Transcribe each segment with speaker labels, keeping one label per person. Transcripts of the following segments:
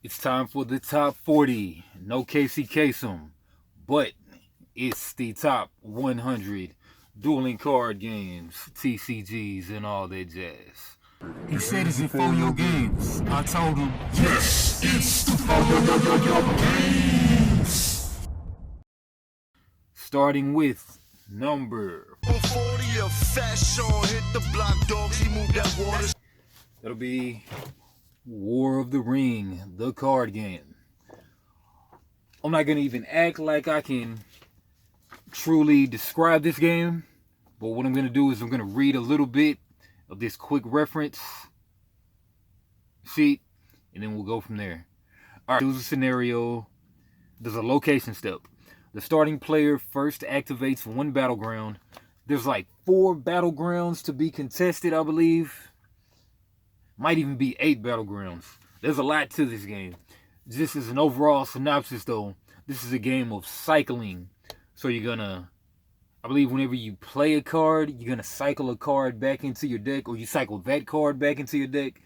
Speaker 1: It's time for the top 40. No Casey Kasem, but it's the top 100 dueling card games, TCGs, and all that jazz. He said it's in Folio Games. I told him, yes, it's the Folio Games. Starting with number 40 of Fashion, hit the block, dogs, he moved that water. That'll be War of the Ring, the card game. I'm not going to even act like I can truly describe this game, but what I'm going to do is I'm going to read a little bit of this quick reference sheet, and then we'll go from there. All right, here's a scenario. There's a location step. The starting player first activates one battleground. There's like 4 battlegrounds to be contested, I believe. Might even be 8 battlegrounds. There's a lot to this game. Just as an overall synopsis, though, this is a game of cycling. So you're gonna, I believe whenever you play a card, you're gonna cycle a card back into your deck, or you cycle that card back into your deck.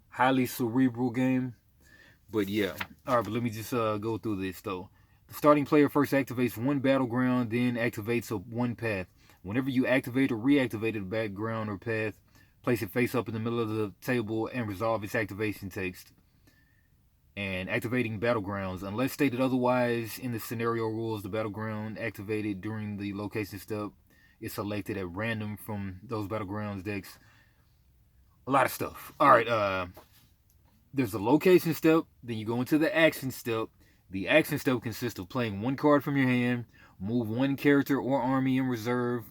Speaker 1: Highly cerebral game. But yeah. Alright, but let me just go through this, though. The starting player first activates one battleground, then activates one path. Whenever you activate or reactivate a background or path, place it face up in the middle of the table and resolve its activation text. And activating battlegrounds. Unless stated otherwise in the scenario rules, the battleground activated during the location step is selected at random from those battlegrounds decks. A lot of stuff. Alright, there's the location step, then you go into the action step. The action step consists of playing one card from your hand, move one character or army in reserve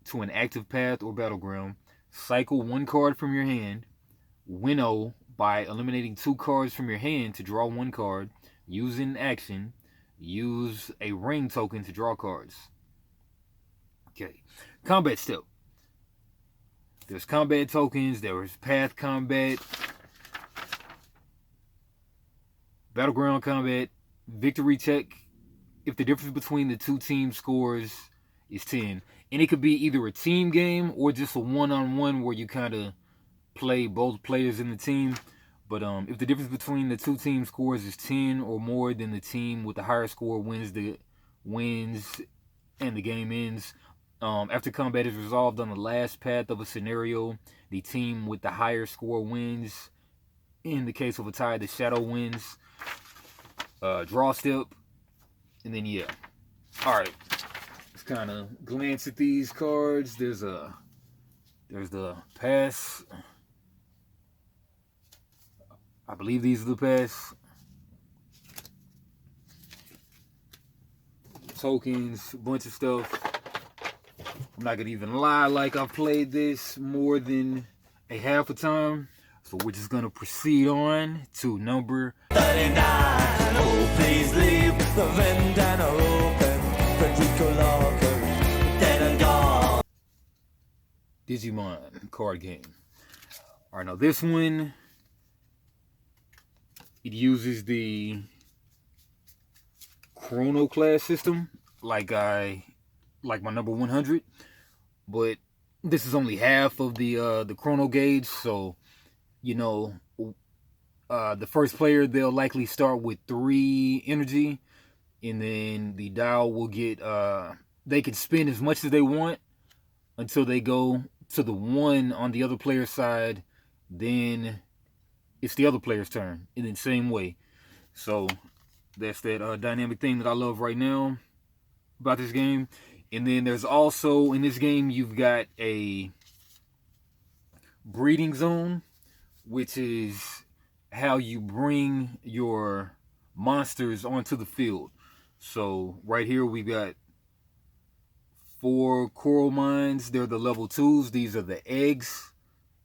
Speaker 1: to an active path or battleground, cycle one card from your hand, winnow by eliminating 2 cards from your hand to draw 1 card, use an action, use a ring token to draw cards. Okay, combat step. There's combat tokens, there's path combat, battleground combat, victory check if the difference between the 2 team scores is 10. And it could be either a team game or just a one-on-one where you kind of play both players in the team. But if the difference between the 2 team scores is 10 or more, then the team with the higher score wins and the game ends. After combat is resolved on the last path of a scenario, the team with the higher score wins. In the case of a tie, the shadow wins. Draw step, and then yeah. All right, let's kind of glance at these cards. There's the pass. I believe these are the pass. Tokens, a bunch of stuff. I'm not gonna even lie, like I've played this more than a half a time. So we're just gonna proceed on to number 39. Oh, please leave the vendana open. Federico Locker, dead and gone. Digimon card game. Alright, now this one, it uses the Chrono class system, like my number 100, but this is only half of the Chrono gauge, so you know, the first player, they'll likely start with 3 energy, and then the dial will get, they can spend as much as they want until they go to the 1 on the other player's side. Then it's the other player's turn, and then same way. So that's that dynamic thing that I love right now about this game. And then there's also, in this game, you've got a breeding zone, which is how you bring your monsters onto the field. So right here we got 4 coral mines. They're the level 2s. These are the eggs.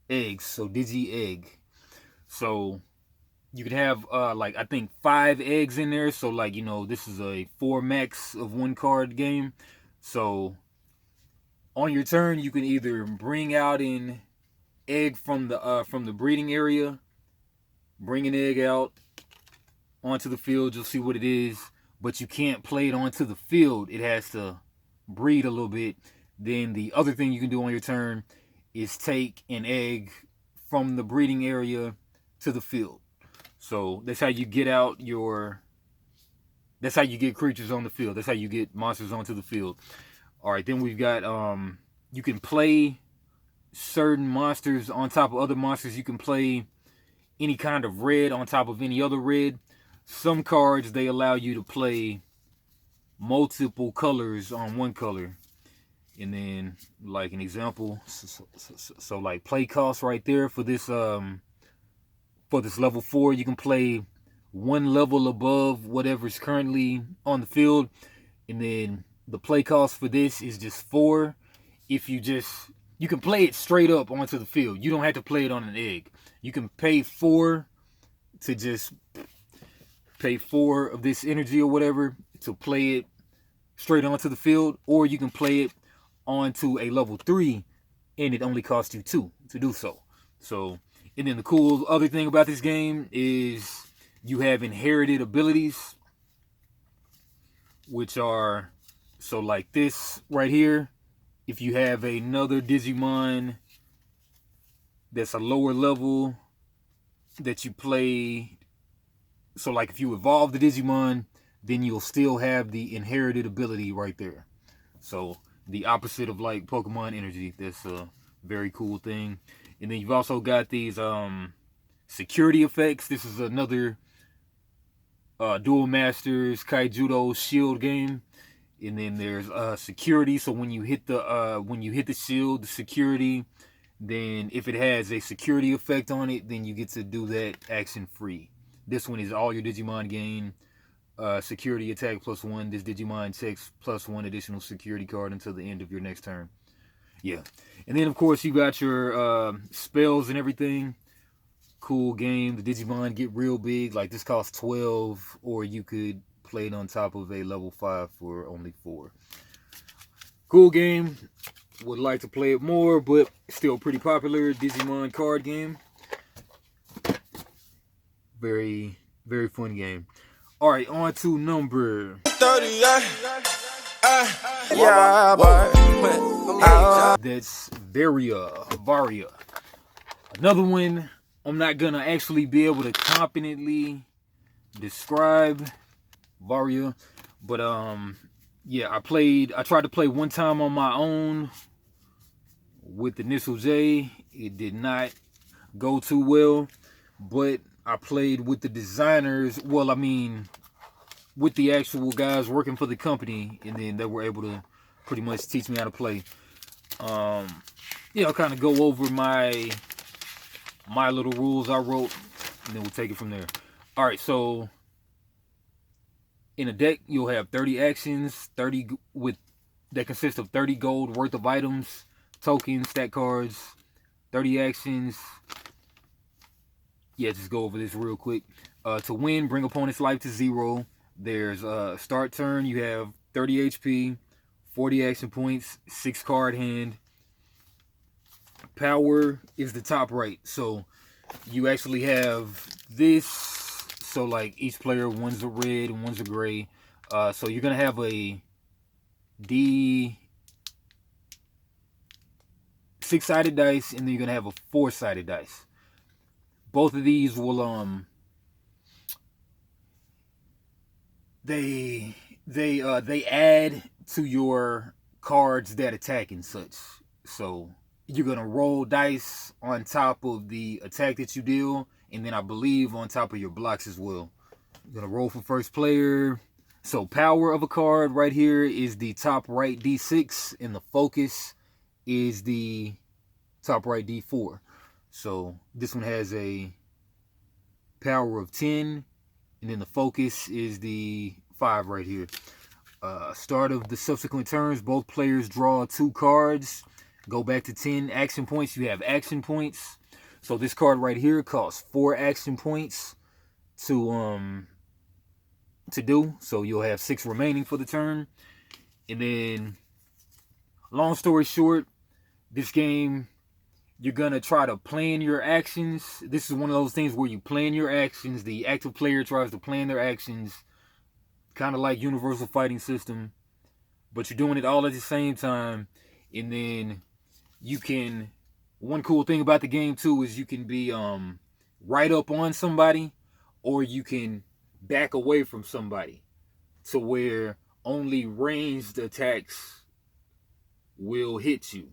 Speaker 1: So digi egg. So you could have like I think 5 eggs in there. So like, you know, this is a 4 max of 1 card game. So on your turn, you can either bring out an egg from the breeding area, bring an egg out onto the field. You'll see what it is, but you can't play it onto the field. It has to breed a little bit. Then the other thing you can do on your turn is take an egg from the breeding area to the field. So that's how you get out your. That's how you get creatures on the field. That's how you get monsters onto the field. All right, then we've got you can play certain monsters on top of other monsters. You can play any kind of red on top of any other red. Some cards, they allow you to play multiple colors on one color. And then, like an example, so like play cost right there for this level 4, you can play one level above whatever's currently on the field. And then the play cost for this is just 4. If you can play it straight up onto the field. You don't have to play it on an egg. You can pay 4 to just pay 4 of this energy or whatever to play it straight onto the field, or you can play it onto a level 3 and it only costs you 2 to do so. So, and then the cool other thing about this game is you have inherited abilities, which are, so like this right here, if you have another Digimon that's a lower level that you play, so like if you evolve the Digimon, then you'll still have the inherited ability right there. So the opposite of like Pokemon energy. That's a very cool thing. And then you've also got these security effects. This is another Duel Masters Kaijudo Shield game. And then there's security. So when you hit the shield, the security, then if it has a security effect on it, then you get to do that action free. This one is all your Digimon gain security attack +1. This Digimon takes +1 additional security card until the end of your next turn. Yeah. And then of course you got your spells and everything. Cool game. The Digimon get real big. Like this costs 12, or you could play it on top of a level 5 for only 4. Cool game. Would like to play it more, but still pretty popular Digimon card game. Very, very fun game. All right, on to number 30. That's Varia. Another one I'm not gonna actually be able to competently describe Varia, but yeah, I tried to play one time on my own with the Nissel J. It did not go too well, but I played with the designers, well, I mean, with the actual guys working for the company, and then they were able to pretty much teach me how to play. Yeah, I'll kind of go over my little rules I wrote, and then we'll take it from there. All right, so in a deck, you'll have 30 actions, that consist of 30 gold worth of items, tokens, stat cards, 30 actions. Yeah, just go over this real quick. To win, bring opponent's life to 0. There's start turn, you have 30 HP, 40 action points, 6 card hand. Power is the top right. So you actually have this. So like each player, one's a red and one's a gray. So you're gonna have a D 6-sided dice, and then you're gonna have a 4-sided dice. Both of these will they add to your cards that attack and such. So you're gonna roll dice on top of the attack that you deal, and then I believe on top of your blocks as well. You're gonna roll for first player. So power of a card right here is the top right D6, and the focus is the top right D4. So this one has a power of 10, and then the focus is the 5 right here. Start of the subsequent turns, both players draw 2 cards. Go back to 10 action points. You have action points. So this card right here costs 4 action points to do. So you'll have 6 remaining for the turn. And then, long story short, this game, you're going to try to plan your actions. This is one of those things where you plan your actions. The active player tries to plan their actions, kind of like Universal Fighting System, but you're doing it all at the same time. And then you can, one cool thing about the game too is you can be right up on somebody, or you can back away from somebody to where only ranged attacks will hit you.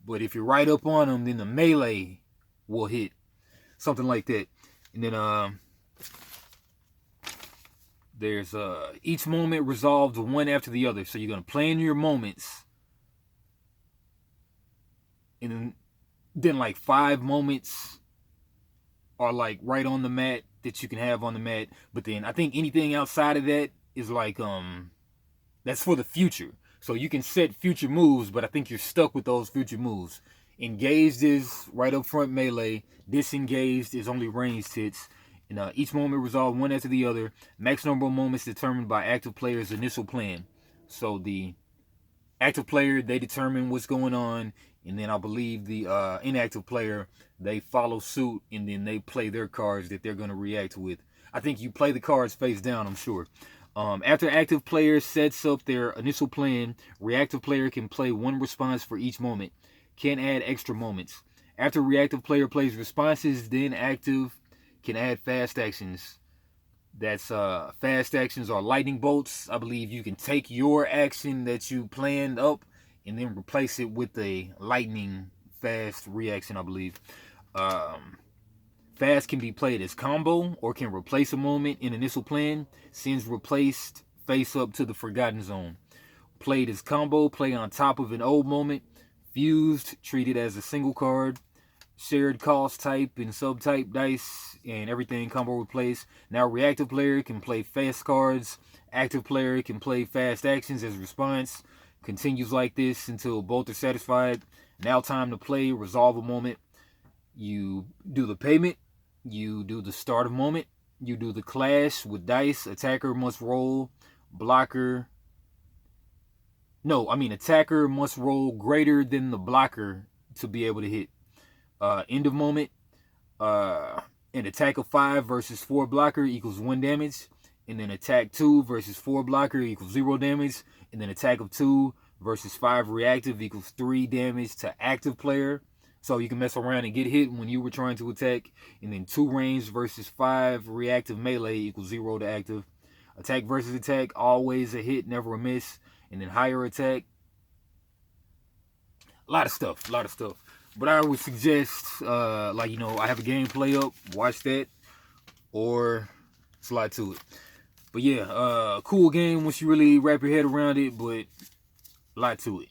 Speaker 1: But if you're right up on them, then the melee will hit. Something like that. And then there's each moment resolved one after the other. So you're going to plan your moments. And then like 5 moments are like right on the mat that you can have on the mat. But then I think anything outside of that is like that's for the future. So you can set future moves, but I think you're stuck with those future moves. Engaged is right up front melee. Disengaged is only ranged hits. And each moment resolved one after the other. Max number of moments determined by active player's initial plan. So the active player, they determine what's going on. And then I believe the inactive player, they follow suit. And then they play their cards that they're going to react with. I think you play the cards face down, I'm sure. After active player sets up their initial plan, reactive player can play one response for each moment. Can add extra moments. After reactive player plays responses, then active can add fast actions. That's fast actions are lightning bolts. I believe you can take your action that you planned up and then replace it with a lightning fast reaction, I believe. Fast can be played as combo or can replace a moment in initial plan. Sends replaced face up to the forgotten zone. Played as combo, play on top of an old moment. Fused, treated as a single card. Shared cost type and subtype dice and everything combo replace. Now reactive player can play fast cards. Active player can play fast actions as response. Continues like this until both are satisfied. Now time to play, resolve a moment. You do the payment. You do the start of moment. You do the clash with dice. Attacker must roll. Attacker must roll greater than the blocker to be able to hit. End of moment. An attack of 5 versus 4 blocker equals 1 damage. And then attack 2 versus 4 blocker equals 0 damage. And then attack of 2 versus 5 reactive equals 3 damage to active player. So you can mess around and get hit when you were trying to attack. And then 2 range versus 5 reactive melee equals 0 to active. Attack versus attack, always a hit, never a miss. And then higher attack. A lot of stuff. But I would suggest, I have a gameplay up. Watch that. Or slide to it. But yeah, cool game once you really wrap your head around it. But a lot to it.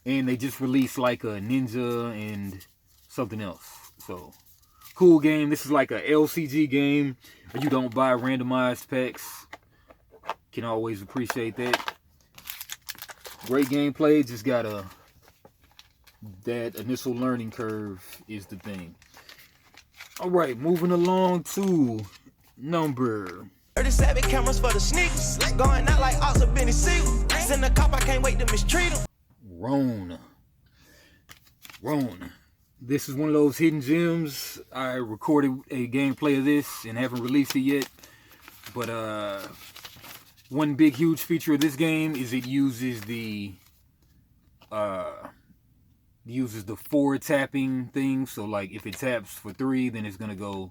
Speaker 1: And they just released like a ninja and something else. So, cool game. This is like a LCG game. You don't buy randomized packs. Can always appreciate that. Great gameplay. Just gotta... that initial learning curve is the thing. Alright, moving along to number
Speaker 2: 37 cameras for the sneakers. Going out like Ox or Benny Siegel. Send the cop, I can't wait to mistreat him.
Speaker 1: Roan. This is one of those hidden gems. I recorded a gameplay of this and haven't released it yet. But one big huge feature of this game is it uses the forward tapping thing. So like if it taps for 3, then it's gonna go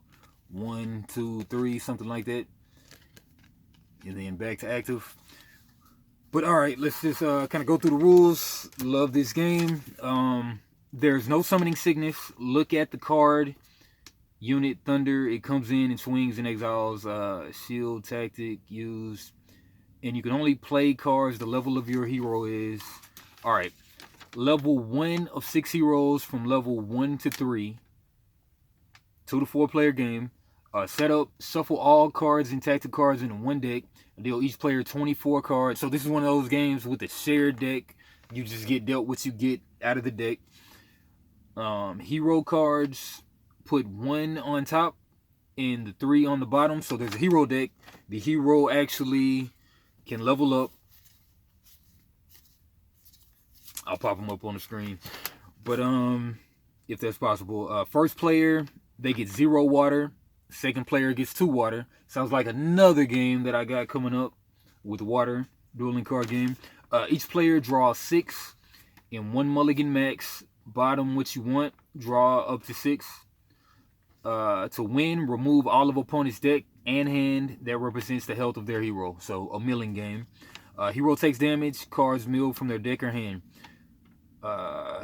Speaker 1: 1, 2, 3, something like that. And then back to active. But alright, let's just kind of go through the rules. Love this game. There's no summoning sickness. Look at the card. Unit Thunder. It comes in and swings and exiles. Shield tactic used. And you can only play cards the level of your hero is. Alright. Level 1 of 6 heroes from level 1 to 3. 2 to 4 player game. Setup, shuffle all cards and tactic cards into one deck. Deal each player 24 cards. So this is one of those games with a shared deck. You just get dealt what you get out of the deck. Hero cards, put 1 on top and the 3 on the bottom. So there's a hero deck. The hero actually can level up. I'll pop them up on the screen. But if that's possible. First player, they get 0 water. Second player gets 2 water. Sounds like another game that I got coming up with water. Dueling card game. Each player draws 6 in 1 mulligan max. Bottom what you want. Draw up to 6. To win, remove all of opponent's deck and hand that represents the health of their hero. So a milling game. Hero takes damage, cards mill from their deck or hand.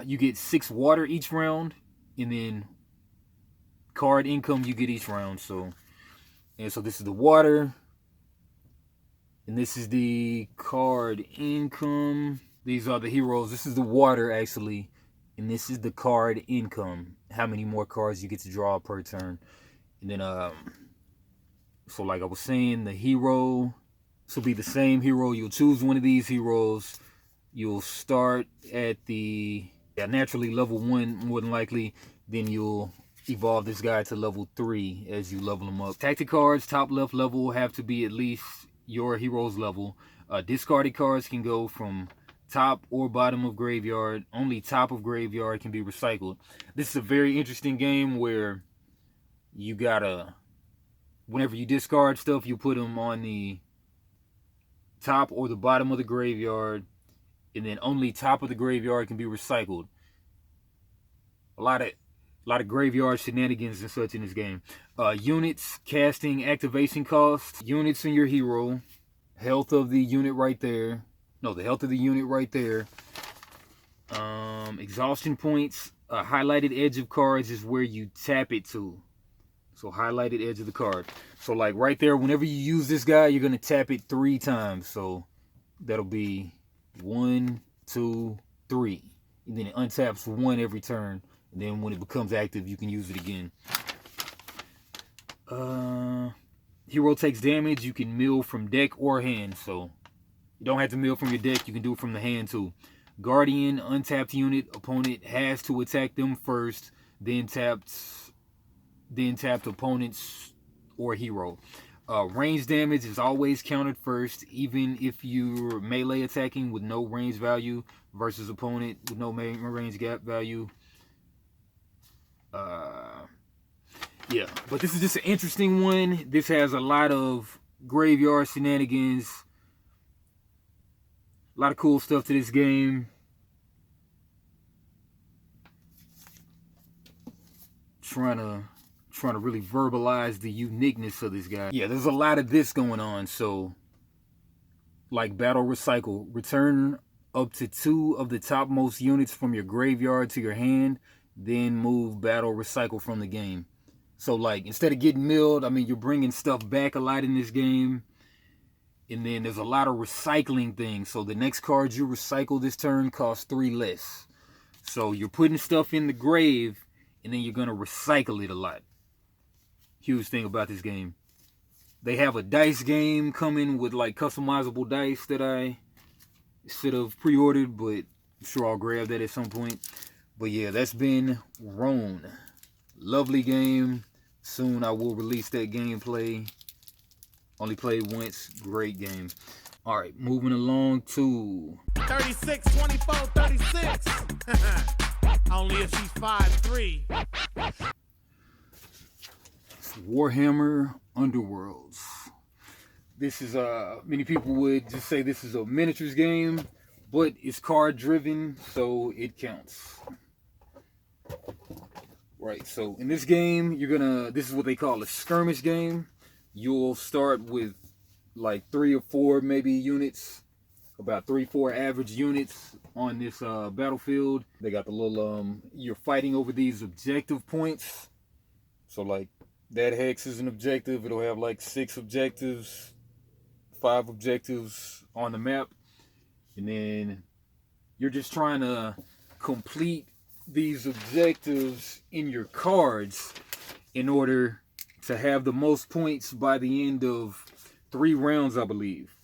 Speaker 1: You get 6 water each round, and then card income you get each round. So this is the water, and this is the card income. These are the heroes. This is the water actually, and this is the card income. How many more cards you get to draw per turn. And then so like I was saying, the hero, this will be the same hero. You'll choose one of these heroes. You'll start at the naturally level 1 more than likely. Then you'll evolve this guy to level 3 as you level him up. Tactic cards, top left level, have to be at least your hero's level. Discarded cards can go from top or bottom of graveyard. Only top of graveyard can be recycled. This is a very interesting game where you gotta, whenever you discard stuff, you put them on the top or the bottom of the graveyard, and then only top of the graveyard can be recycled. A lot of graveyard shenanigans and such in this game. Units, casting, activation costs, units in your hero, health of the unit right there. No, the health of the unit right there. Exhaustion points. Highlighted edge of cards is where you tap it to. So highlighted edge of the card. So like right there, whenever you use this guy, you're gonna tap it 3 times. So that'll be 1, 2, 3. And then it untaps 1 every turn. And then when it becomes active, you can use it again. Hero takes damage. You can mill from deck or hand. So you don't have to mill from your deck. You can do it from the hand too. Guardian, untapped unit. Opponent has to attack them first. Then tapped opponents or hero. Range damage is always counted first, even if you're melee attacking with no range value versus opponent with no range gap value. Yeah, but this is just an interesting one. This has a lot of graveyard shenanigans, a lot of cool stuff to this game. Trying to really verbalize the uniqueness of this guy. Yeah, there's a lot of this going on. So like battle recycle, return up to 2 of the topmost units from your graveyard to your hand, then move battle recycle from the game. So like instead of getting milled, I mean, you're bringing stuff back a lot in this game. And then there's a lot of recycling things. So the next card you recycle this turn costs 3 less. So you're putting stuff in the grave, and then you're going to recycle it a lot. Huge thing about this game. They have a dice game coming with like customizable dice that I should have pre-ordered, but I'm sure I'll grab that at some point. But yeah, that's been Roan. Lovely game. Soon I will release that gameplay. Only played once. Great game. All right, moving along to
Speaker 3: 36, 24, 36. Only if she's 5'3".
Speaker 1: Warhammer Underworlds. This is many people would just say this is a miniatures game, but it's card driven, so it counts. Right, so in this game, this is what they call a skirmish game. You'll start with like 3 or 4 maybe units, about 3-4 average units on this battlefield. They got the little you're fighting over these objective points. So like that hex is an objective. It'll have like 6 objectives, 5 objectives on the map, and then you're just trying to complete these objectives in your cards in order to have the most points by the end of 3 rounds, I believe.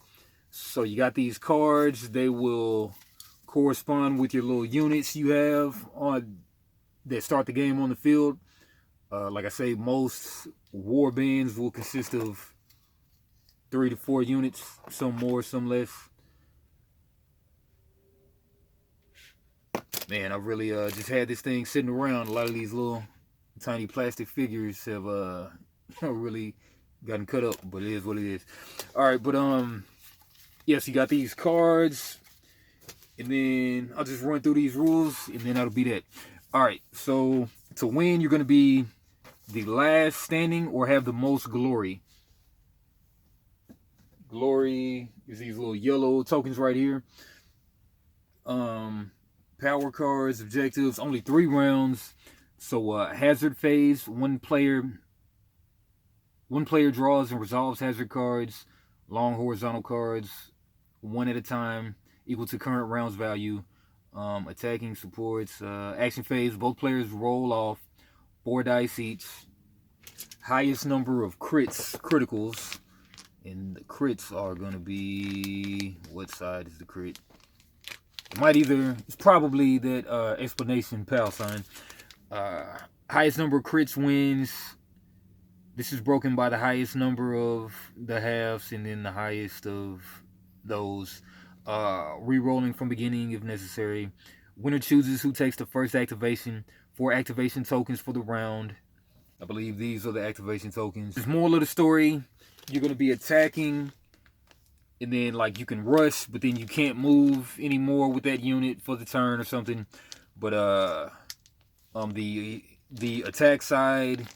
Speaker 1: So you got these cards. They will correspond with your little units you have on that start the game on the field. Like I say, most war bands will consist of 3 to 4 units, some more, some less. Man, I really just had this thing sitting around. A lot of these little tiny plastic figures have really gotten cut up, but it is what it is. All right, but yes, you got these cards, and then I'll just run through these rules, and then that'll be that. All right, so to win, you're gonna be the last standing or have the most glory. Glory is these little yellow tokens right here. Power cards, objectives, only 3 rounds. So hazard phase, one player draws and resolves hazard cards. Long horizontal cards, 1 at a time, equal to current round's value. Attacking supports. Action phase, both players roll off 4 dice each. Highest number of criticals. And the crits are going to be... What side is the crit? It's probably that explanation pal sign. Highest number of crits wins. This is broken by the highest number of the halves and then the highest of those. Re-rolling from beginning if necessary. Winner chooses who takes the first activation. 4 activation tokens for the round. I believe these are the activation tokens. There's more of the story. You're going to be attacking, and then like you can rush, but then you can't move anymore with that unit for the turn or something. But the attack side,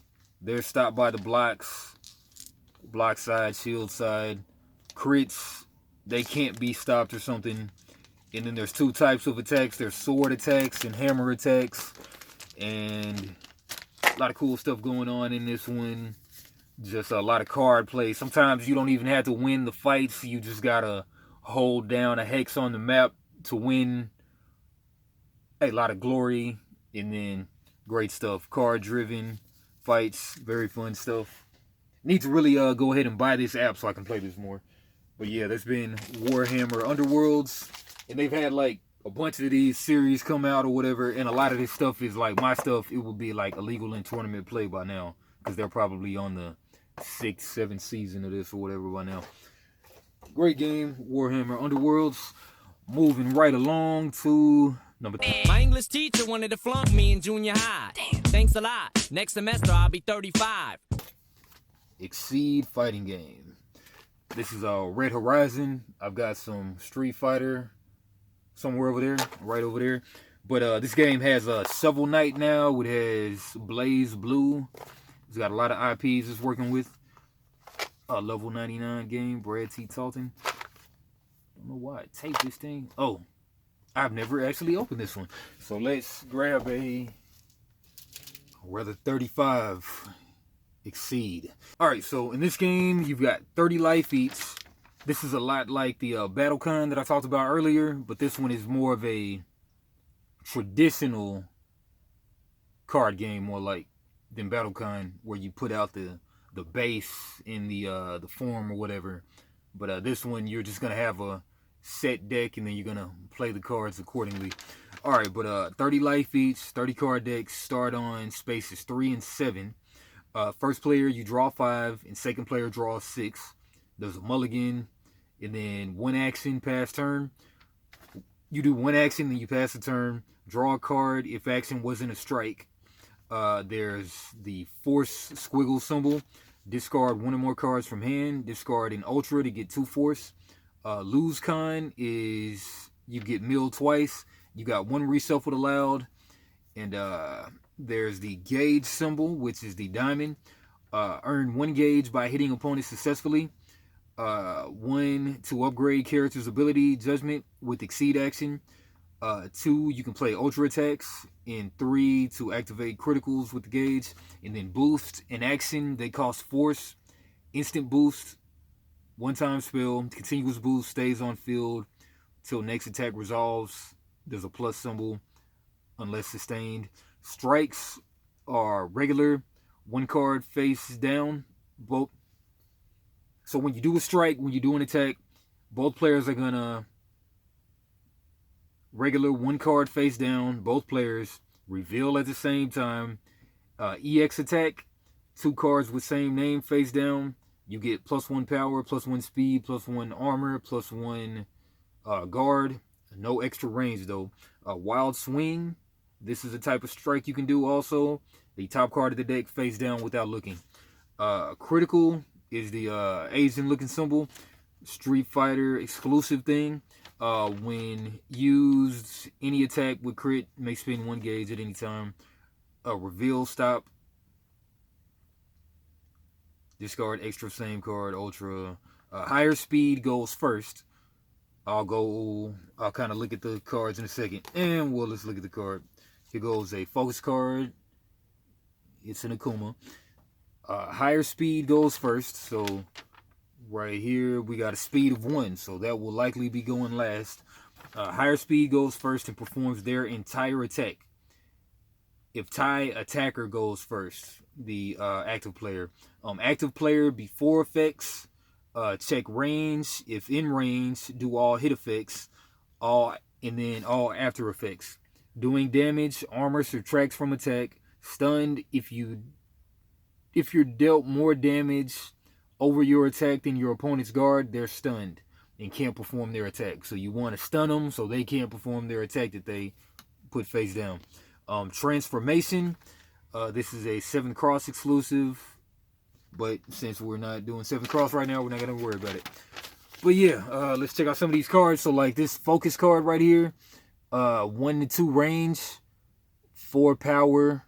Speaker 1: they're stopped by the blocks. Block side, shield side, crits, they can't be stopped or something. And then there's 2 types of attacks. There's sword attacks and hammer attacks, and a lot of cool stuff going on in this one. Just a lot of card play. Sometimes you don't even have to win the fights. You just gotta hold down a hex on the map to win. A lot of glory, and then great stuff. Card driven fights, very fun stuff. Need to really go ahead and buy this app so I can play this more. But yeah, there's been Warhammer Underworlds, and they've had like a bunch of these series come out or whatever, and a lot of this stuff is like my stuff. It will be like illegal in tournament play by now, because they're probably on the 6th, 7th season of this or whatever by now. Great game, Warhammer Underworlds. Moving right along to number 2.
Speaker 4: My English teacher wanted to flunk me in junior high. Damn. Thanks a lot. Next semester I'll be 35.
Speaker 1: Exceed fighting game. This is Red Horizon. I've got some Street Fighter somewhere over there, right over there. But this game has Shovel Knight now. It has Blaze Blue. It's got a lot of IPs it's working with. Level 99 game, Brad T. Talton. Don't know why I taped this thing. Oh, I've never actually opened this one. So let's grab a, rather 35 Exceed. Alright, so in this game, you've got 30 life each. This is a lot like the BattleCon that I talked about earlier, but this one is more of a traditional card game, more like than BattleCon, where you put out the base in the form or whatever. But this one, you're just gonna have a set deck, and then you're gonna play the cards accordingly. All right, but 30 life each, 30 card decks. Start on spaces 3 and 7. First player, you draw 5, and second player draws 6. There's a mulligan, and then 1 action, pass turn. You do 1 action, then you pass the turn. Draw a card if action wasn't a strike. There's the force squiggle symbol. Discard 1 or more cards from hand. Discard an ultra to get 2 force. Lose con is you get milled twice. You got 1 reshuffled allowed. And there's the gauge symbol, which is the diamond. Earn 1 gauge by hitting opponents successfully. 1 to upgrade character's ability judgment with exceed action. 2, you can play ultra attacks. And 3, to activate criticals with the gauge. And then boost in action, they cost force. Instant boost, 1-time spell. Continuous boost, stays on field till next attack resolves. There's a plus symbol unless sustained. Strikes are regular, 1 card face down. Both. So when you do a strike, when you do an attack, both players are gonna regular, 1 card face down. Both players reveal at the same time. EX attack, 2 cards with same name face down. You get +1 power, +1 speed, +1 armor, +1 guard. No extra range though. Wild swing. This is a type of strike you can do also. The top card of the deck face down without looking. Critical is the Asian looking symbol. Street Fighter exclusive thing. When used, any attack with crit may spend 1 gauge at any time. Reveal stop. Discard extra, same card, ultra. Higher speed goes first. I'll kind of look at the cards in a second. And let's look at the card. Here goes a focus card. It's an Akuma. Higher speed goes first. So right here, we got a speed of 1. So that will likely be going last. Higher speed goes first and performs their entire attack. If tie, attacker goes first. The active player. Active player before effects. Check range. If in range, do all hit effects. And then all after effects. Doing damage, armor subtracts from attack. Stunned, if you're dealt more damage over your attack than your opponent's guard, they're stunned and can't perform their attack. So you want to stun them so they can't perform their attack that they put face down. Transformation. This is a 7 cross exclusive, but since we're not doing 7 cross right now, we're not going to worry about it. But yeah, let's check out some of these cards. So like this focus card right here, 1 to 2 range, 4 power.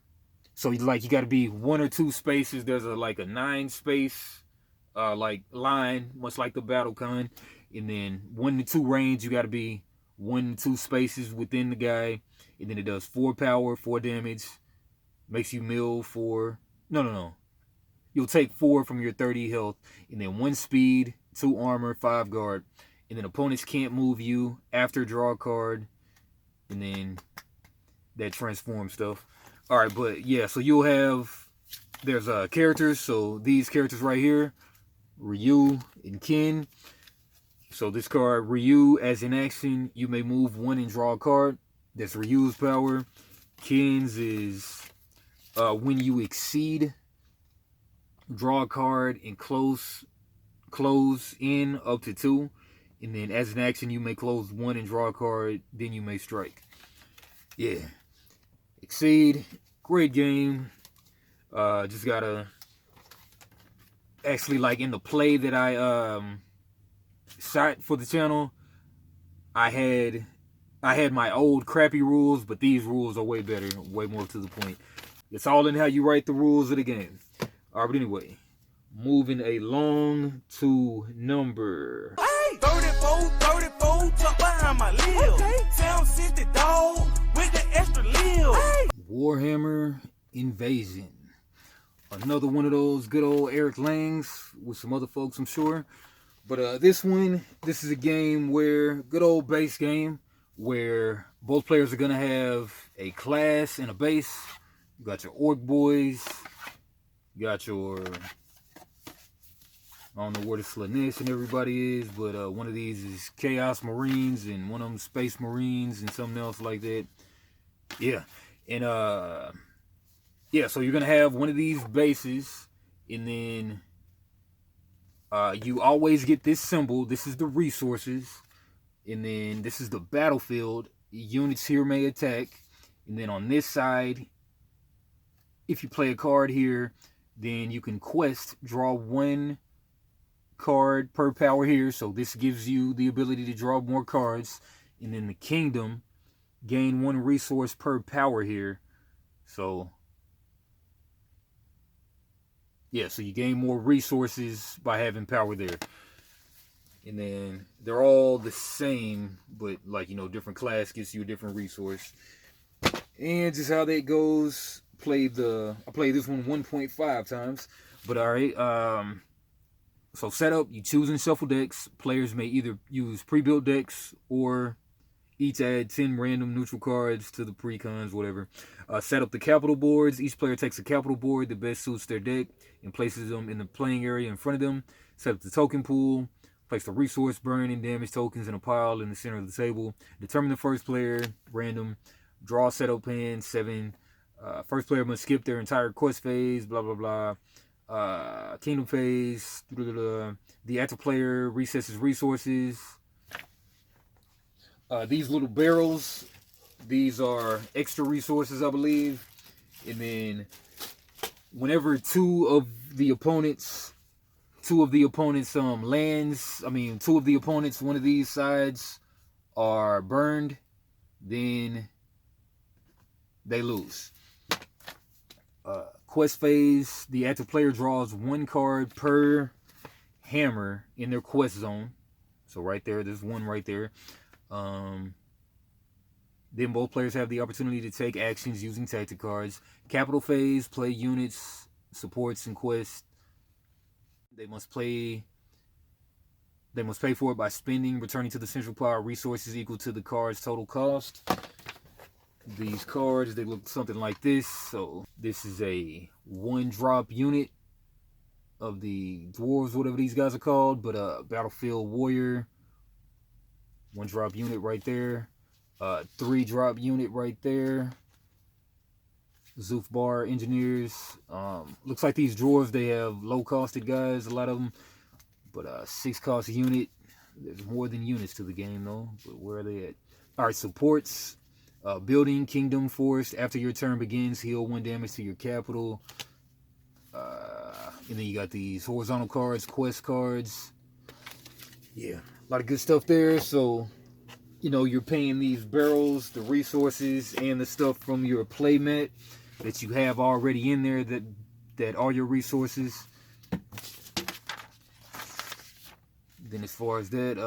Speaker 1: So like you got to be 1 or 2 spaces. There's like a 9 space like line, much like the battle con. And then 1 to 2 range, you got to be 1 to 2 spaces within the guy. And then it does 4 power, 4 damage, makes you mill 4. No. You'll take 4 from your 30 health, and then 1 speed, 2 armor, 5 guard. And then opponents can't move you after draw a card. And then that transform stuff. All right, but yeah, so you'll have, there's characters. So these characters right here, Ryu and Ken. So this card, Ryu, as in action, you may move 1 and draw a card. That's Ryu's power. Ken's is when you exceed, draw a card and close in up to 2. And then as an action, you may close 1 and draw a card. Then you may strike. Yeah. Exceed. Great game. Just gotta... Actually, like in the play that I shot for the channel, I had my old crappy rules, but these rules are way better, way more to the point. It's all in how you write the rules of the game. All right, but anyway, moving along to number...
Speaker 2: Hey, 34, tuck behind my lip. Okay. Sound 60 dog with the extra lip. Hey.
Speaker 1: Warhammer Invasion. Another one of those good old Eric Langs with some other folks, I'm sure. But this is a game where, good old base game, where both players are going to have a class and a base. You got your Orc Boys. You got your... I don't know where the Slanesh and everybody is, but one of these is Chaos Marines, and one of them Space Marines, and something else like that. Yeah. And, yeah, so you're going to have one of these bases, and then you always get this symbol. This is the resources. And then this is the battlefield. Units here may attack. And then on this side, if you play a card here, then you can quest, draw 1 card per power here. So this gives you the ability to draw more cards. And then the kingdom, gain 1 resource per power here. So yeah, so you gain more resources by having power there. And then they're all the same, but like, you know, different class gets you a different resource. And just how that goes, I played this one 1.5 times. But all right, so setup, you choose and shuffle decks. Players may either use pre-built decks or each add 10 random neutral cards to the pre-cons, whatever. Set up the capital boards. Each player takes a capital board that best suits their deck and places them in the playing area in front of them. Set up the token pool. Place the resource, burn, and damage tokens in a pile in the center of the table. Determine the first player, random. Draw setup hand, 7. First player must skip their entire quest phase, blah, blah, blah. Kingdom phase. The active player recesses resources. These little barrels, these are extra resources, I believe. And then whenever two of the opponents lands, one of these sides are burned, then they lose. quest phase, the active player draws 1 card per hammer in their quest zone. So right there, there's 1 right there. Then both players have the opportunity to take actions using tactic cards. Capital phase, play units, supports, and quests. They must pay for it by spending, returning to the central pile resources equal to the card's total cost. These cards, they look something like this. So this is a 1-drop unit of the dwarves, whatever these guys are called, but battlefield warrior. 1-drop unit right there. 3-drop unit right there. Zufbar engineers. Looks like these dwarves, they have low-costed guys, a lot of them. But 6-cost unit. There's more than units to the game though. But where are they at? Alright, supports. Building, kingdom, forest. After your turn begins, heal 1 damage to your capital. And then you got these horizontal cards, quest cards. Yeah, a lot of good stuff there. So, you know, you're paying these barrels, the resources, and the stuff from your playmat that you have already in there that are your resources. Then as far as that,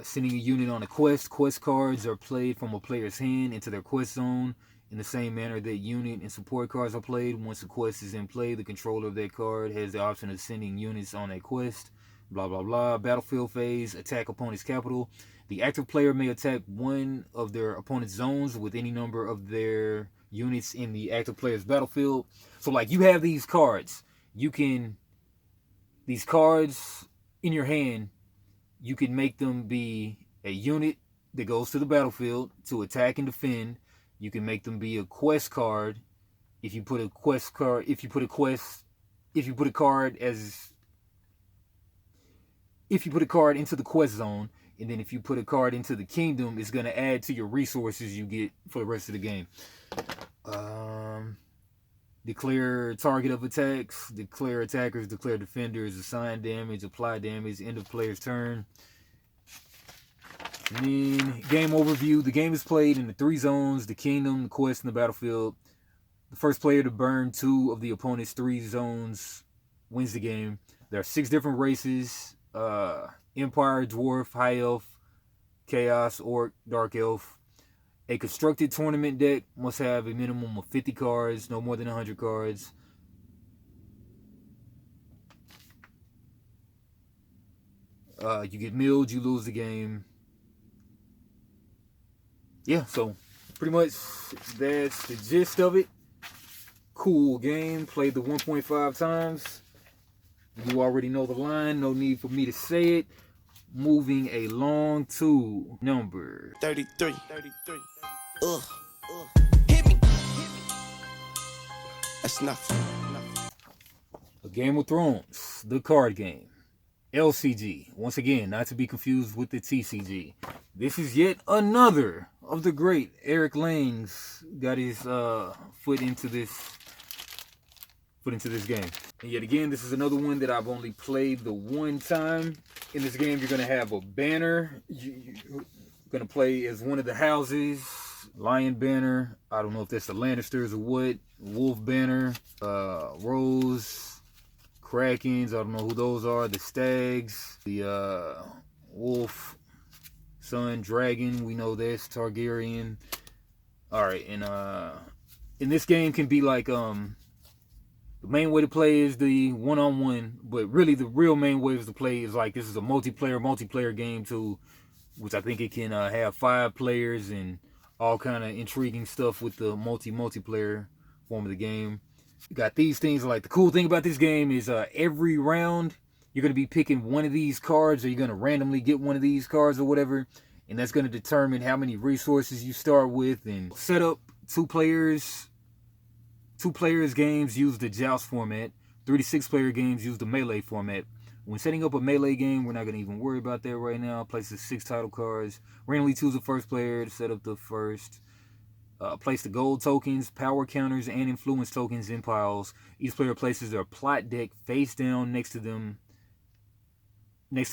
Speaker 1: sending a unit on a quest cards are played from a player's hand into their quest zone in the same manner that unit and support cards are played. Once a quest is in play, the controller of that card has the option of sending units on that quest. Blah, blah, blah. Battlefield phase, attack opponent's capital. The active player may attack one of their opponent's zones with any number of their units in the active player's battlefield. So, like, you have these cards. These cards in your hand, you can make them be a unit that goes to the battlefield to attack and defend. You can make them be a quest card. If you put a card into the quest zone, and then if you put a card into the kingdom, it's going to add to your resources you get for the rest of the game. Declare target of attacks, declare attackers, declare defenders, assign damage, apply damage, end of player's turn. And then game overview. The game is played in the 3 zones: the kingdom, the quest, and the battlefield. The first player to burn 2 of the opponent's 3 zones wins the game. There are 6 different races: Empire, Dwarf, High Elf, Chaos, Orc, Dark Elf. A constructed tournament deck must have a minimum of 50 cards, no more than 100 cards. You get milled, you lose the game. Yeah, so pretty much that's the gist of it. Cool game. Played the 1.5 times. You already know the line. No need for me to say it. Moving along to number
Speaker 2: 33. Hit me. That's nothing.
Speaker 1: A Game of Thrones, the card game. LCG. Once again, not to be confused with the TCG. This is yet another of the great Eric Lang's got his foot into this game. And yet again, this is another one that I've only played the 1 time. In this game, you're going to have a banner. You're going to play as one of the houses. Lion banner. I don't know if that's the Lannisters or what. Wolf banner. Rose. Krakens. I don't know who those are. The Stags. The Wolf. Sun. Dragon. We know this. Targaryen. Alright, and in this game can be like the main way to play is the one-on-one, but really the real main way to play is like this is a multiplayer game too, which I think it can have 5 players and all kind of intriguing stuff with the multiplayer form of the game. You got these things. Like, the cool thing about this game is every round you're going to be picking one of these cards, or you're going to randomly get one of these cards or whatever, and that's going to determine how many resources you start with. And setup: 2 players games use the joust format. 3 to 6 player games use the melee format. When setting up a melee game, we're not going to even worry about that right now. Places 6 title cards. Randomly choose the first player to set up the first. Place the gold tokens, power counters, and influence tokens in piles. Each player places their plot deck face down next to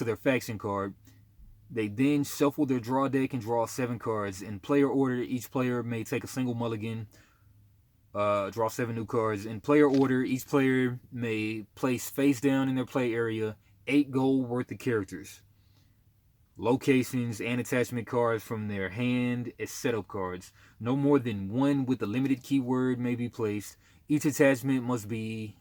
Speaker 1: their faction card. They then shuffle their draw deck and draw 7 cards. In player order, each player may take a single mulligan Draw 7 new cards. In player order, each player may place face down in their play area 8 gold worth of characters, locations, and attachment cards from their hand as setup cards. No more than one with a limited keyword may be placed. Each attachment must be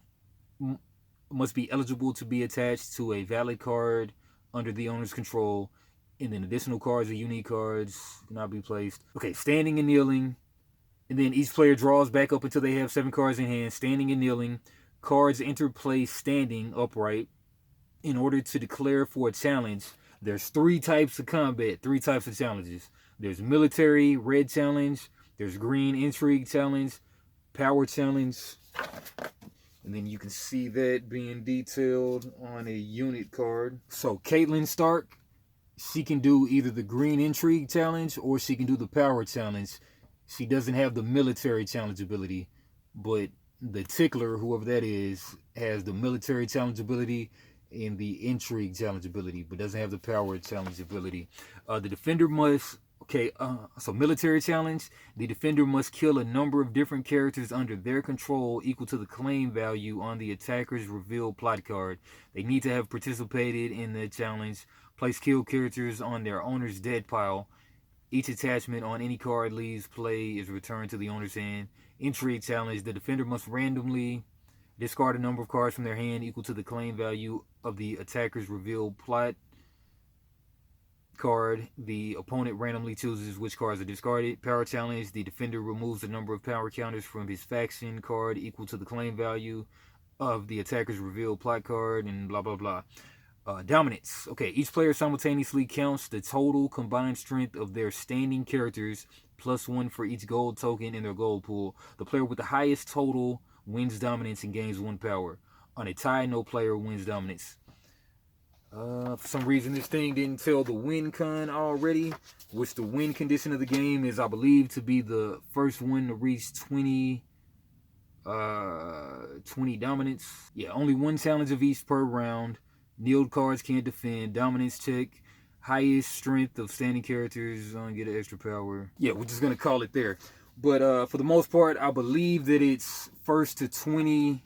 Speaker 1: eligible to be attached to a valid card under the owner's control, and then additional cards or unique cards cannot be placed. Okay, standing and kneeling. And then each player draws back up until they have 7 cards in hand. Standing and kneeling. Cards enter play standing upright. In order to declare for a challenge, there's 3 types of combat, 3 types of challenges. There's military, red challenge. There's green, intrigue challenge. Power challenge. And then you can see that being detailed on a unit card. So Caitlin Stark, she can do either the green intrigue challenge or she can do the power challenge. She doesn't have the military challenge ability, but the Tickler, whoever that is, has the military challenge ability and the intrigue challenge ability, but doesn't have the power challenge ability. The defender must, so military challenge, the defender must kill a number of different characters under their control equal to the claim value on the attacker's revealed plot card. They need to have participated in the challenge. Place killed characters on their owner's dead pile. Each attachment on any card leaves play is returned to the owner's hand. Intrigue challenge. The defender must randomly discard a number of cards from their hand equal to the claim value of the attacker's revealed plot card. The opponent randomly chooses which cards are discarded. Power challenge. The defender removes a number of power counters from his faction card equal to the claim value of the attacker's revealed plot card, and blah, blah, blah. Dominance. Okay, each player simultaneously counts the total combined strength of their standing characters plus 1 for each gold token in their gold pool. The player with the highest total wins dominance and gains 1 power. On a tie, no player wins dominance. For some reason, this thing didn't tell the win con already, which the win condition of the game is, I believe, to be the first one to reach 20 dominance. Yeah, only 1 challenge of each per round. Kneeled cards can't defend. Dominance check. Highest strength of standing characters get an extra power. Yeah, we're just going to call it there. But for the most part, I believe that it's first to 20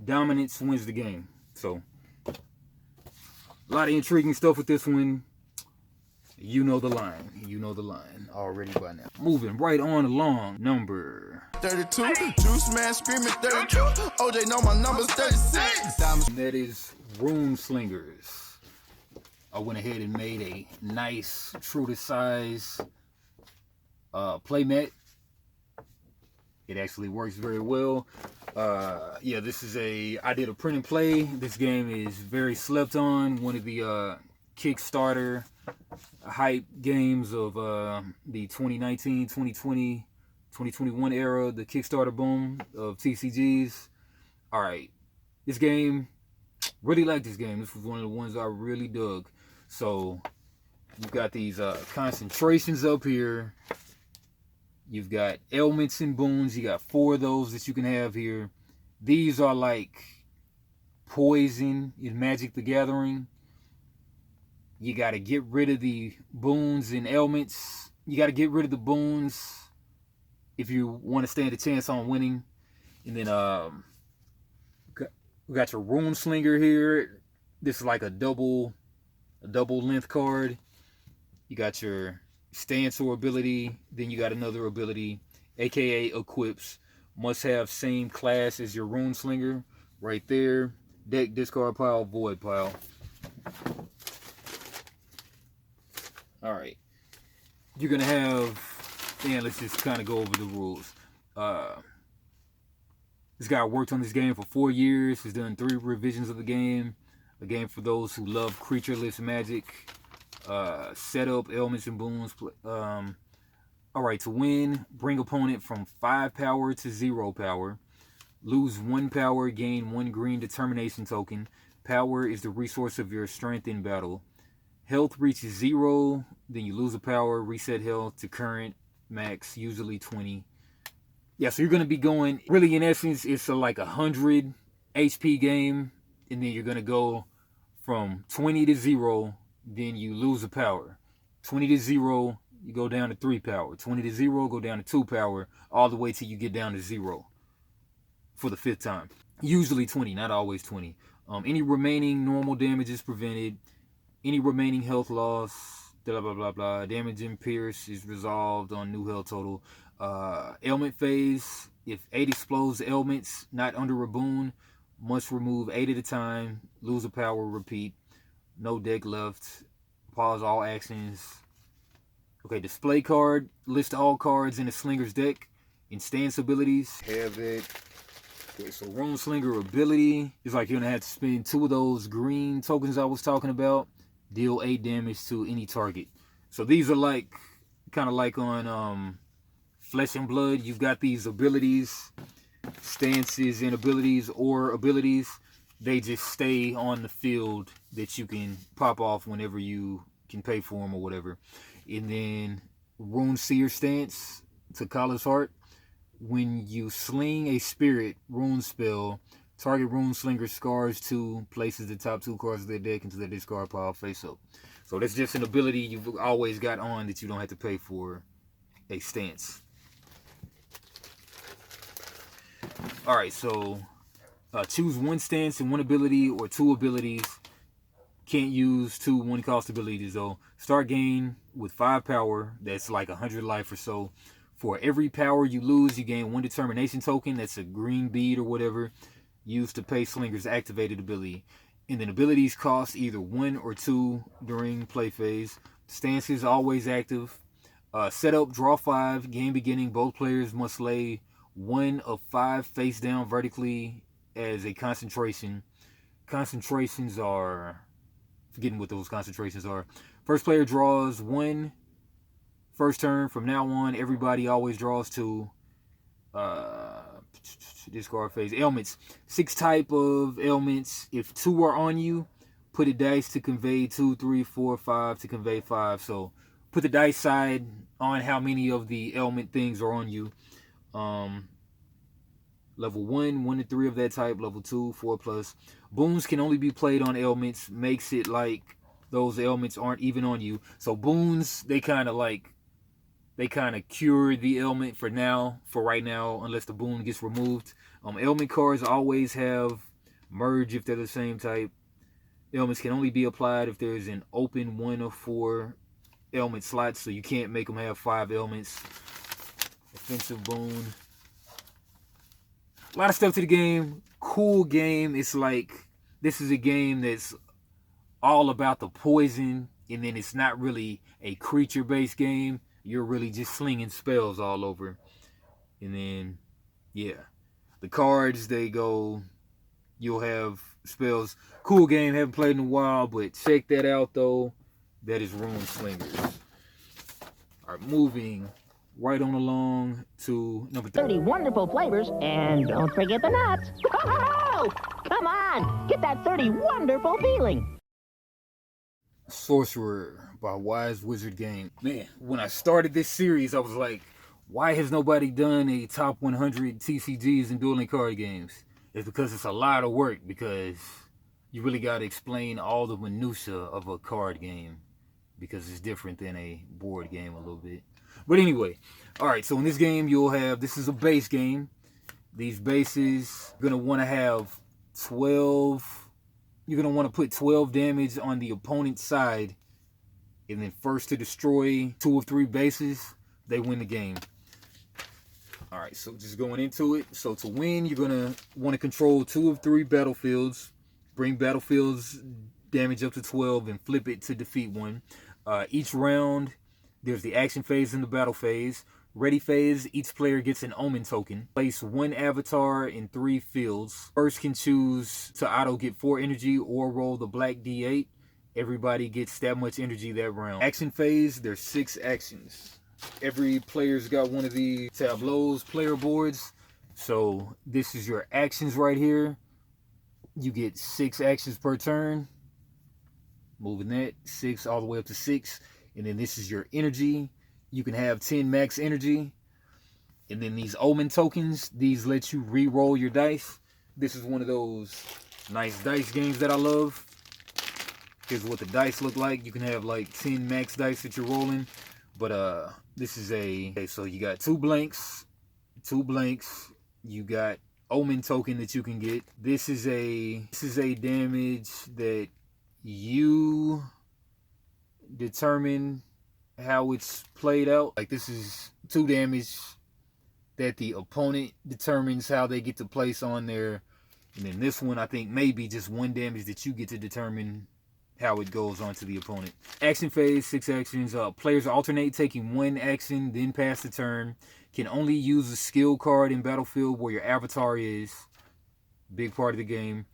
Speaker 1: dominance wins the game. So, a lot of intriguing stuff with this one. You know the line. You know the line already by now. Moving right on along. Number
Speaker 5: 32. Juice Man screaming 32. OJ know my number's 36.
Speaker 1: And that is Rune Slingers. I went ahead and made a nice, true to size playmat. It actually works very well. Yeah, I did a print and play. This game is very slept on. One of the Kickstarter hype games of the 2019, 2020, 2021 era, the Kickstarter boom of TCGs. Alright, this game, really like this game. This was one of the ones I really dug. So, you've got these concentrations up here. You've got ailments and boons. You got 4 of those that you can have here. These are like poison in Magic the Gathering. You got to get rid of the boons and ailments. You got to get rid of the boons if you want to stand a chance on winning. And then we got your Rune Slinger here. This is like a double length card. You got your Stancer ability. Then you got another ability, aka equips. Must have same class as your Rune Slinger. Right there. Deck, discard pile, void pile. Alright. You're going to have... And let's just kind of go over the rules. This guy worked on this game for 4 years. He's done 3 revisions of the game. A game for those who love creatureless magic. Setup, ailments, and boons. Alright, to win, bring opponent from 5 power to 0 power. Lose 1 power, gain 1 green determination token. Power is the resource of your strength in battle. Health reaches 0, then you lose a power, reset health to current max, usually 20. Yeah, so you're going to be going, really in essence, it's like 100 HP game, and then you're going to go from 20 to 0, then you lose a power. 20 to 0, you go down to 3 power. 20 to 0, go down to 2 power, all the way till you get down to 0 for the 5th time. Usually 20, not always 20. Any remaining normal damage is prevented. Any remaining health loss, blah, blah, blah, blah. Damage and pierce is resolved on new health total. Ailment phase, if 8 explodes ailments not under a boon, must remove 8 at a time, lose a power, repeat. No deck left. Pause all actions. Okay, display card. List all cards in the Slinger's deck. In stance abilities, have it. Okay, so Rune Slinger ability is like you're gonna have to spend 2 of those green tokens I was talking about. Deal 8 damage to any target. So these are like, kind of like on Flesh and Blood. You've got these abilities, stances and abilities, or abilities. They just stay on the field that you can pop off whenever you can pay for them or whatever. And then Rune Seer stance to Kala's Heart. When you sling a spirit rune spell, target Rune Slinger scars 2, places the top 2 cards of their deck into their discard pile face up. So that's just an ability you've always got on that you don't have to pay for a stance. Alright, so choose 1 stance and 1 ability or 2 abilities. Can't use 2 1-cost abilities though. Start game with 5 power. That's like 100 life or so. For every power you lose, you gain 1 determination token. That's a green bead or whatever. Used to pay Slinger's activated ability. And then abilities cost either 1 or 2 during play phase. Stances always active. Setup, draw 5. Game beginning, both players must lay 1 of 5 face down vertically as a concentration. Concentrations are... forgetting what those concentrations are. First player draws 1 first turn. From now on, everybody always draws 2. Discard phase. Ailments. 6 type of ailments. If 2 are on you, put a dice to convey 2, 3, 4, 5 to convey 5. So put the dice side on how many of the ailment things are on you. Level 1, 1 to 3 of that type. Level 2, 4+. Boons can only be played on ailments. Makes it like those ailments aren't even on you. So boons, they kind of cure the ailment for right now, unless the boon gets removed. Ailment cards always have merge if they're the same type. Ailments can only be applied if there's an open 1 of 4 ailment slots, so you can't make them have 5 ailments. Offensive boon. A lot of stuff to the game. Cool game. It's like, this is a game that's all about the poison, and then it's not really a creature-based game. You're really just slinging spells all over. And then, yeah. The cards, they go, you'll have spells. Cool game, haven't played in a while, but check that out, though. That is Rune Slingers. All right, moving right on along to number
Speaker 6: 30 wonderful flavors, and don't forget the nuts. Oh, come on, get that 30 wonderful feeling.
Speaker 1: Sorcerer by Wise Wizard Game. Man, when I started this series, I was like, why has nobody done a top 100 TCGs and dueling card games? It's because it's a lot of work, because you really got to explain all the minutia of a card game, because it's different than a board game a little bit. But anyway, all right, so in this game, you'll have, this is a base game. These bases, you're going to want to have 12... You're going to want to put 12 damage on the opponent's side. And then first to destroy 2 of 3 bases, they win the game. Alright, so just going into it. So to win, you're going to want to control 2 of 3 battlefields. Bring battlefields damage up to 12 and flip it to defeat 1. Each round, there's the action phase and the battle phase. Ready phase, each player gets an Omen token. Place 1 avatar in 3 fields. First can choose to auto get 4 energy or roll the black D8. Everybody gets that much energy that round. Action phase, there's 6 actions. Every player's got one of these tableaus, player boards. So this is your actions right here. You get 6 actions per turn. Moving that, 6 all the way up to 6. And then this is your energy. You can have 10 max energy. And then these Omen tokens, these let you re-roll your dice. This is one of those nice dice games that I love. Here's what the dice look like. You can have like 10 max dice that you're rolling. But this is okay, so you got two blanks. You got Omen token that you can get. This is a damage that you determine how it's played out. Like, this is 2 damage that the opponent determines how they get to place on there. And then this one, I think, maybe just 1 damage that you get to determine how it goes on to the opponent. Action phase, 6 actions. Players alternate taking 1 action, then pass the turn. Can only use a skill card in Battlefield where your avatar is. Big part of the game.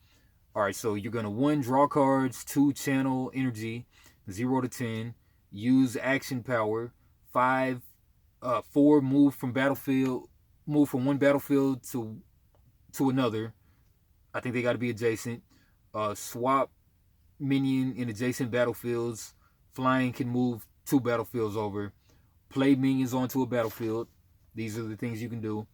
Speaker 1: Alright, so you're going to 1, draw cards, 2, channel energy, 0 to 10. Use action power. 5, 4, move from one battlefield to another. I think they got to be adjacent. Swap minion in adjacent battlefields. Flying can move 2 battlefields over. Play minions onto a battlefield. These are the things you can do.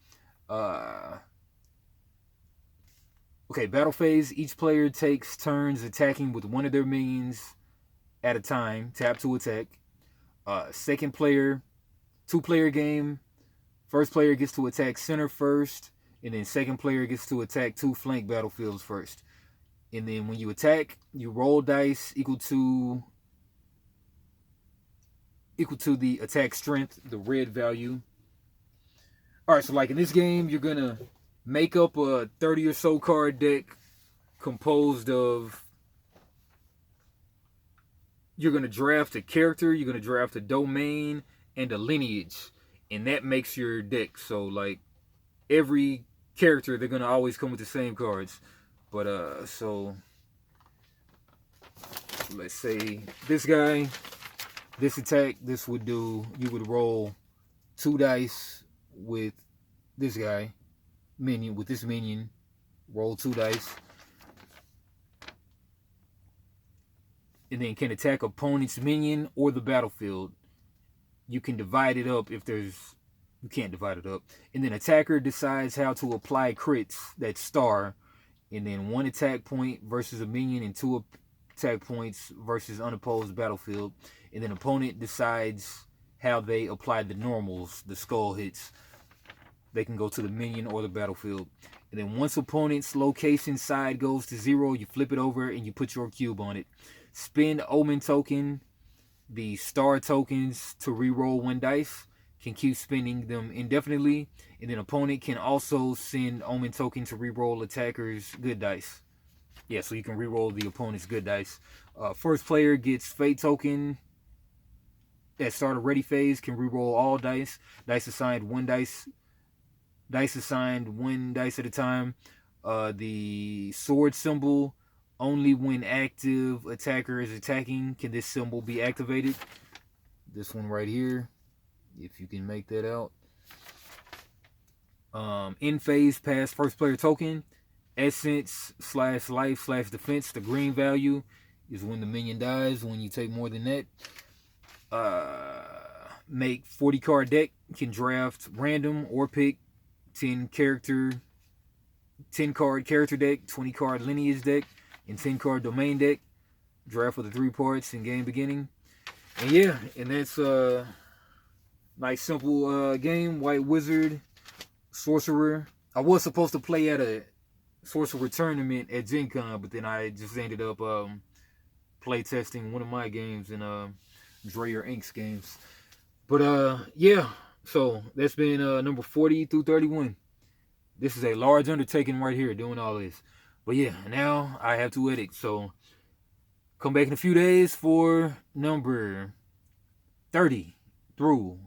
Speaker 1: Okay, battle phase. Each player takes turns attacking with one of their minions at a time. Tap to attack. Second player, 2-player game. First player gets to attack center first, and then second player gets to attack 2 flank battlefields first. And then when you attack, you roll dice equal to the attack strength, the red value. Alright, so like in this game, you're going to make up a 30 or so card deck composed of... You're going to draft a character, you're going to draft a domain, and a lineage. And that makes your deck. So, like, every character, they're going to always come with the same cards. But, so... let's say this guy, this attack, this would do... You would roll 2 dice with this guy, minion, with this minion. Roll 2 dice. And then can attack opponent's minion or the battlefield. You can divide it up if there's... You can't divide it up. And then attacker decides how to apply crits, that star. And then 1 attack point versus a minion and 2 attack points versus unopposed battlefield. And then opponent decides how they apply the normals, the skull hits. They can go to the minion or the battlefield. And then once opponent's location side goes to 0, you flip it over and you put your cube on it. Spend Omen token, the star tokens, to reroll 1 dice. Can keep spending them indefinitely. And then opponent can also send Omen token to reroll attacker's good dice. Yeah, so you can reroll the opponent's good dice. First player gets Fate token at start of ready phase, can reroll all dice. Dice assigned 1 dice. Dice assigned 1 dice at a time. The sword symbol, only when active attacker is attacking can this symbol be activated. This one right here, if you can make that out. In phase, pass first player token. Essence /life /defense. The green value is when the minion dies, when you take more than that. Make 40 card deck. Can draft random or pick 10 card character deck, 20 card lineage deck, and 10 card domain deck. Draft for the 3 parts in game beginning. And yeah, and that's a nice simple game. White Wizard, Sorcerer. I was supposed to play at a Sorcerer tournament at Gen Con, but then I just ended up play testing one of my games in Dreyer Inc.'s games. But yeah, so that's been number 40 through 31. This is a large undertaking right here, doing all this. But yeah, now I have to edit. So come back in a few days for number 30 through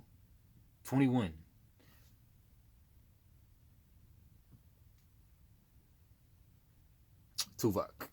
Speaker 1: 21. Tuvok.